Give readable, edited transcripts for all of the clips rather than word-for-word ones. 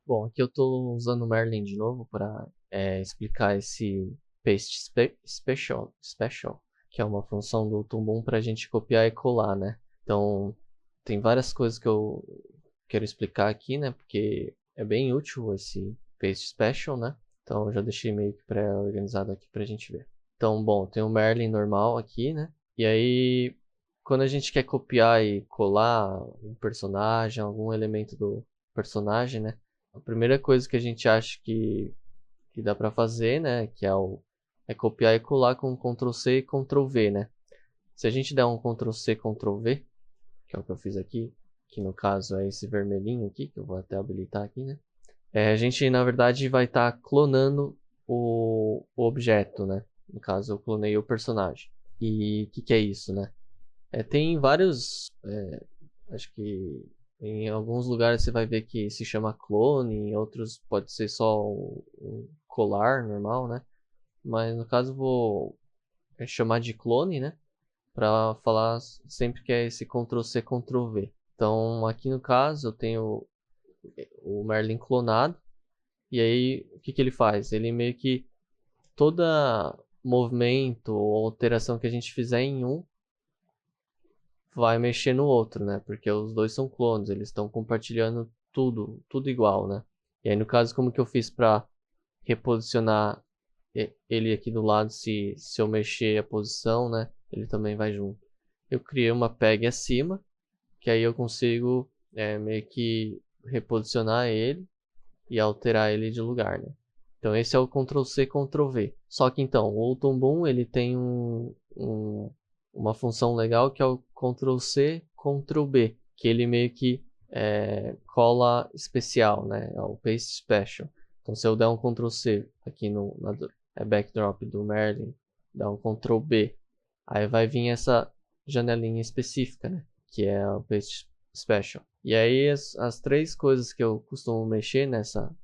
Bom, aqui eu estou usando o Merlin de novo para explicar esse Special, que é uma função do Tumbum para a gente copiar e colar, né? Então, tem várias coisas que eu quero explicar aqui, né? Porque é bem útil esse Paste Special, né? Então, eu já deixei meio que pré-organizado aqui para a gente ver. Então, bom, tem o Merlin normal aqui, né? E aí, quando a gente quer copiar e colar um personagem, algum elemento do personagem, né? A primeira coisa que a gente acha que dá para fazer, né, é copiar e colar com Ctrl C e Ctrl V, né? Se a gente der um Ctrl C, Ctrl V, que é o que eu fiz aqui, que no caso é esse vermelhinho aqui, que eu vou até habilitar aqui, né? A gente, na verdade, vai estar clonando o objeto, né? No caso, eu clonei o personagem. E o que é isso, né? Tem vários. Acho que em alguns lugares você vai ver que se chama clone, em outros pode ser só um colar normal, né? Mas no caso eu vou chamar de clone, né? Para falar sempre que é esse Ctrl C, Ctrl V. Então aqui no caso eu tenho o Merlin clonado. E aí o que ele faz? Ele meio que toda movimento ou alteração que a gente fizer em um vai mexer no outro, né? Porque os dois são clones, eles estão compartilhando tudo igual, né? E aí no caso, como que eu fiz para reposicionar ele aqui do lado, se eu mexer a posição, né? Ele também vai junto. Eu criei uma peg acima, que aí eu consigo meio que reposicionar ele e alterar ele de lugar, né? Então esse é o Ctrl C, Ctrl V. Só que então, o Tombum ele tem uma função legal que é o Ctrl C, Ctrl B, que ele meio que cola especial, né? É o Paste Special. Então se eu der um Ctrl C aqui na backdrop do Merlin, dar um Ctrl B, aí vai vir essa janelinha específica, né? Que é o Paste Special. E aí as três coisas que eu costumo mexer nessa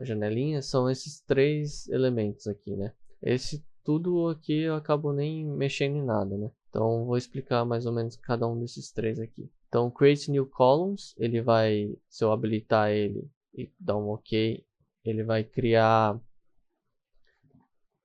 janelinha são esses três elementos aqui, né? Esse tudo aqui eu acabo nem mexendo em nada, né? Então vou explicar mais ou menos cada um desses três aqui. Então Create New Columns, ele vai, se eu habilitar ele e dar um OK, ele vai criar,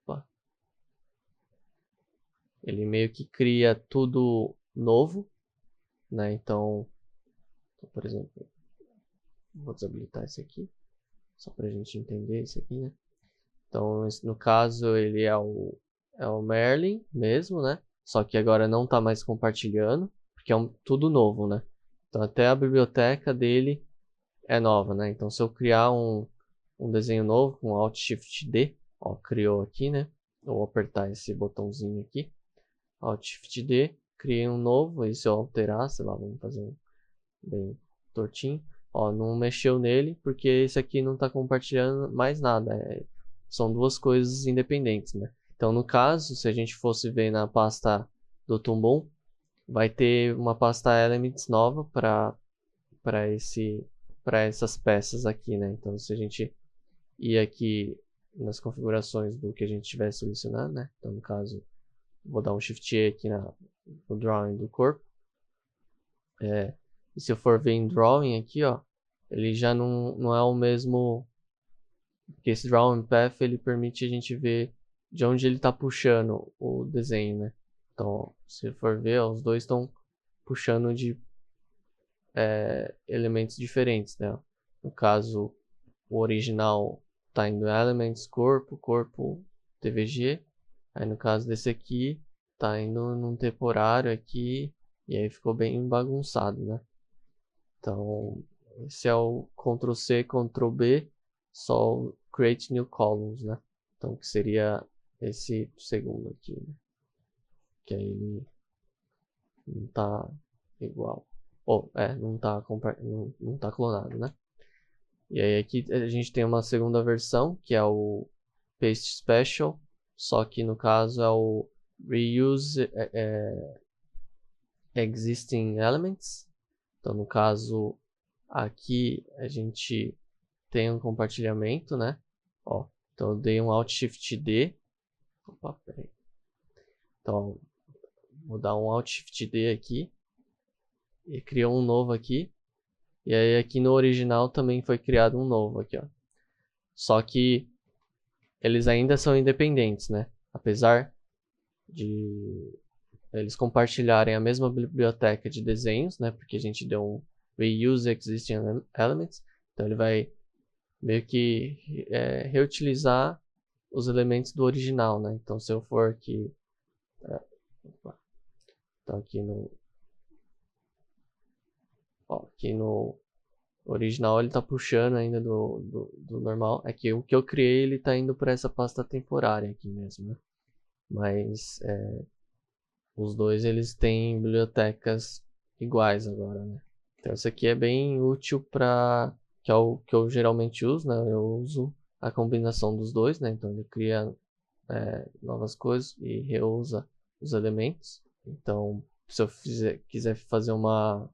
opa, ele meio que cria tudo novo, né? Então, por exemplo, vou desabilitar esse aqui, só para a gente entender isso aqui, né? Então, no caso, ele é o Merlin mesmo, né? Só que agora não está mais compartilhando, porque é tudo novo, né? Então, até a biblioteca dele é nova, né? Então, se eu criar um desenho novo com Alt Shift D, ó, criou aqui, né? Eu vou apertar esse botãozinho aqui, Alt Shift D, criei um novo, e se eu alterar, sei lá, vamos fazer um bem tortinho. Ó, não mexeu nele porque esse aqui não está compartilhando mais nada. São duas coisas independentes, né? Então, no caso, se a gente fosse ver na pasta do Tumbum, vai ter uma pasta Elements nova para esse para essas peças aqui, né? Então, se a gente ir aqui nas configurações do que a gente estiver selecionando, né? Então, no caso, vou dar um Shift E aqui no drawing do corpo. E se eu for ver em drawing aqui, ó, ele já não é o mesmo, porque esse drawing path ele permite a gente ver de onde ele está puxando o desenho, né? Então, se for ver, ó, os dois estão puxando de elementos diferentes, né? No caso, o original está indo Elements, corpo, TVG. Aí no caso desse aqui, tá indo num temporário aqui, e aí ficou bem bagunçado, né? Então, esse é o Ctrl C, Ctrl B, só o Create New Columns, né? Então, que seria esse segundo aqui, né? Que aí ele não tá igual. Ou, não tá clonado, né? E aí aqui a gente tem uma segunda versão, que é o Paste Special, só que no caso é o Reuse Existing Elements. Então, no caso, aqui a gente tem um compartilhamento, né? Ó, então eu dei um Alt Shift D. Opa, peraí. Então, vou dar um Alt Shift D aqui. E criou um novo aqui. E aí aqui no original também foi criado um novo aqui, ó. Só que eles ainda são independentes, né? Apesar de eles compartilharem a mesma biblioteca de desenhos, né? Porque a gente deu um reuse existing elements. Então ele vai meio que reutilizar os elementos do original, né? Então se eu for aqui, então aqui no original ele tá puxando ainda do normal. Aqui o que eu criei ele tá indo para essa pasta temporária aqui mesmo, né? Mas os dois eles têm bibliotecas iguais agora, né? Então isso aqui é bem útil para que é o que eu geralmente uso, né? Eu uso a combinação dos dois, né? Então ele cria novas coisas e reusa os elementos. Então se eu quiser fazer uma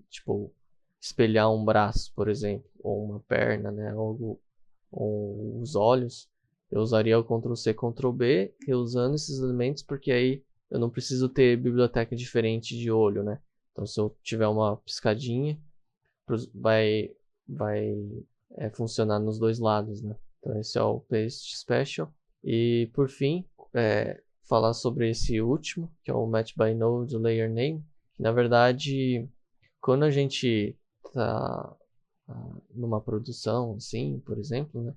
tipo espelhar um braço, por exemplo, ou uma perna, né? Ou os olhos, eu usaria o Ctrl+C, Ctrl+B, reusando esses elementos, porque aí eu não preciso ter biblioteca diferente de olho, né? Então, se eu tiver uma piscadinha, vai funcionar nos dois lados, né? Então, esse é o Paste Special. E, por fim, falar sobre esse último, que é o Match by Node Layer Name, que, na verdade, quando a gente está numa produção, assim, por exemplo, né?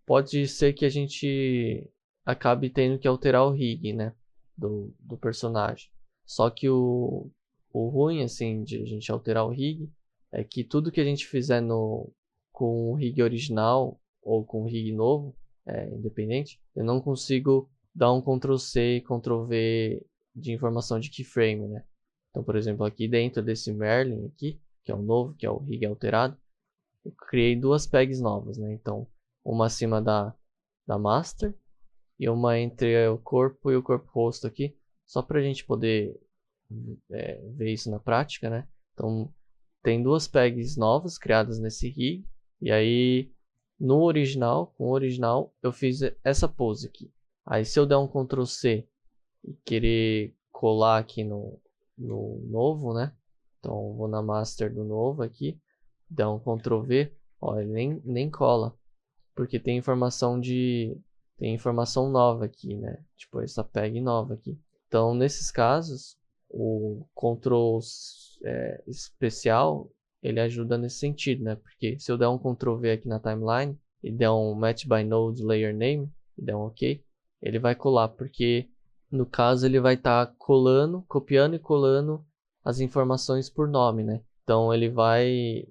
Pode ser que a gente acabe tendo que alterar o rig, né? Do personagem. Só que o ruim, assim, de a gente alterar o rig é que tudo que a gente fizer com o rig original ou com o rig novo, independente, eu não consigo dar um Ctrl+C e Ctrl+V de informação de keyframe, né? Então, por exemplo, aqui dentro desse Merlin aqui, que é o novo, que é o rig alterado, eu criei duas pegs novas, né? Então, uma acima da master e uma entre o corpo e o corpo rosto aqui, só para a gente poder ver isso na prática, né? Então, tem duas pegs novas criadas nesse rig, e aí no original, com o original, eu fiz essa pose aqui. Aí se eu der um Ctrl+C e querer colar aqui no novo, né? Então, vou na master do novo aqui, dar um Ctrl+V, ó, ele nem cola, porque tem informação nova aqui, né? Tipo, essa peg nova aqui. Então, nesses casos, o Ctrl especial, ele ajuda nesse sentido, né? Porque se eu der um Ctrl+V aqui na timeline e der um Match by Node Layer Name, e der um OK, ele vai colar, porque no caso ele vai estar copiando e colando as informações por nome, né? Então ele vai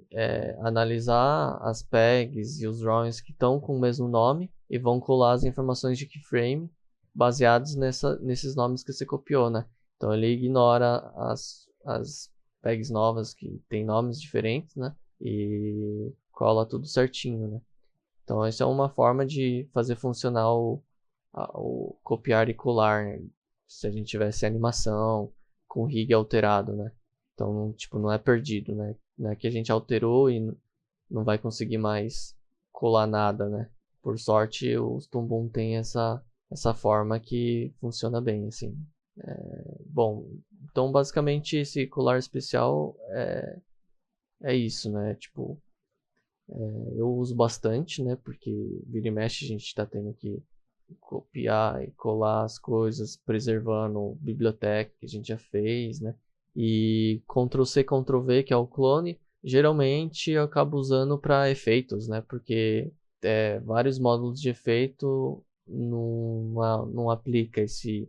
analisar as pegs e os drawings que estão com o mesmo nome e vão colar as informações de keyframe baseados nesses nomes que você copiou, né? Então ele ignora as pegs novas que tem nomes diferentes, né? E cola tudo certinho, né? Então essa é uma forma de fazer funcionar o copiar e colar, né? Se a gente tivesse animação com rig alterado, né? Então, tipo, não é perdido, né? Não é que a gente alterou e não vai conseguir mais colar nada, né? Por sorte, o Toon tem essa forma que funciona bem, assim. Bom, então basicamente esse colar especial é isso, né? Tipo, eu uso bastante, né? Porque vira e mexe a gente está tendo que copiar e colar as coisas, preservando biblioteca que a gente já fez, né? E Ctrl+C, Ctrl+V, que é o clone, geralmente eu acabo usando para efeitos, né? Porque vários módulos de efeito não aplica esse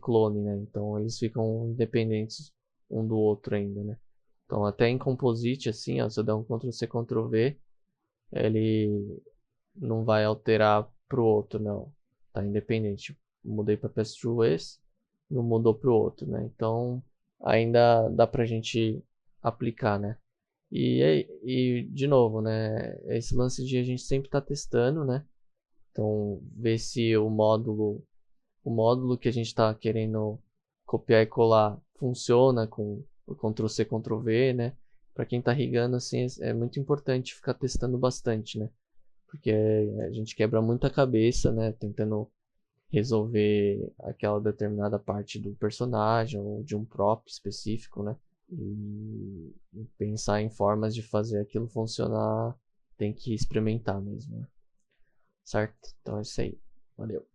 clone, né? Então eles ficam independentes um do outro ainda, né? Então até em Composite, assim, ó, se eu der um Ctrl+C, Ctrl+V, ele não vai alterar pro outro, não. Tá independente. Mudei para Pass-Through não mudou pro outro, né? Então ainda dá pra gente aplicar, né? E de novo, né? Esse lance de a gente sempre tá testando, né? Então ver se o módulo que a gente está querendo copiar e colar funciona com o Ctrl+C, Ctrl+V, né? Para quem está rigando, assim, é muito importante ficar testando bastante, né? Porque a gente quebra muita cabeça, né? Tentando resolver aquela determinada parte do personagem ou de um prop específico, né? E pensar em formas de fazer aquilo funcionar, tem que experimentar mesmo, né? Certo? Então é isso aí. Valeu.